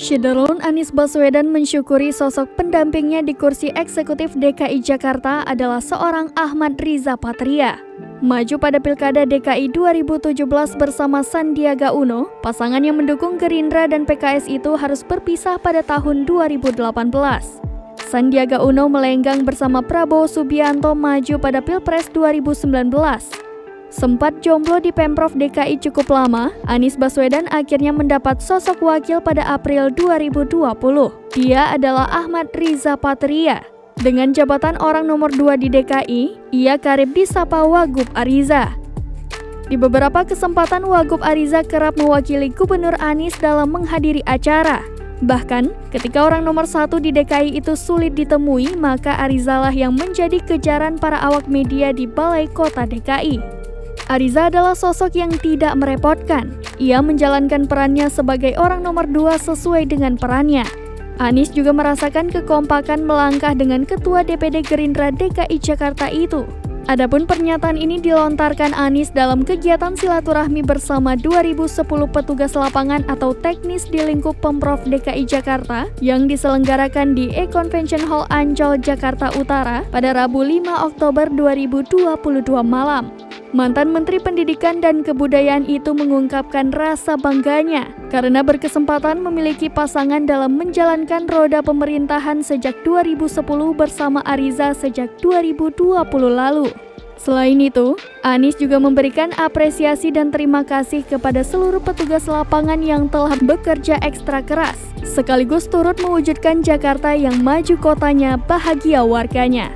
Syederun Anies Baswedan mensyukuri sosok pendampingnya di kursi eksekutif DKI Jakarta adalah seorang Ahmad Riza Patria. Maju pada Pilkada DKI 2017 bersama Sandiaga Uno, pasangan yang mendukung Gerindra dan PKS itu harus berpisah pada tahun 2018. Sandiaga Uno melenggang bersama Prabowo Subianto maju pada Pilpres 2019. Sempat jomblo di Pemprov DKI cukup lama, Anies Baswedan akhirnya mendapat sosok wakil pada April 2020. Dia adalah Ahmad Riza Patria. Dengan jabatan orang nomor 2 di DKI, ia karib disapa Wagub Ariza. Di beberapa kesempatan Wagub Ariza kerap mewakili Gubernur Anies dalam menghadiri acara. Bahkan, ketika orang nomor 1 di DKI itu sulit ditemui, maka Arizalah yang menjadi kejaran para awak media di Balai Kota DKI. Ariza adalah sosok yang tidak merepotkan. Ia menjalankan perannya sebagai orang nomor 2 sesuai dengan perannya. Anies juga merasakan kekompakan melangkah dengan Ketua DPD Gerindra DKI Jakarta itu. Adapun pernyataan ini dilontarkan Anies dalam kegiatan silaturahmi bersama 2010 petugas lapangan atau teknis di lingkup Pemprov DKI Jakarta yang diselenggarakan di E-Convention Hall Ancol, Jakarta Utara pada Rabu 5 Oktober 2022 malam. Mantan Menteri Pendidikan dan Kebudayaan itu mengungkapkan rasa bangganya karena berkesempatan memiliki pasangan dalam menjalankan roda pemerintahan sejak 2010 bersama Ariza sejak 2020 lalu. Selain itu, Anies juga memberikan apresiasi dan terima kasih kepada seluruh petugas lapangan yang telah bekerja ekstra keras, sekaligus turut mewujudkan Jakarta yang maju kotanya, bahagia warganya.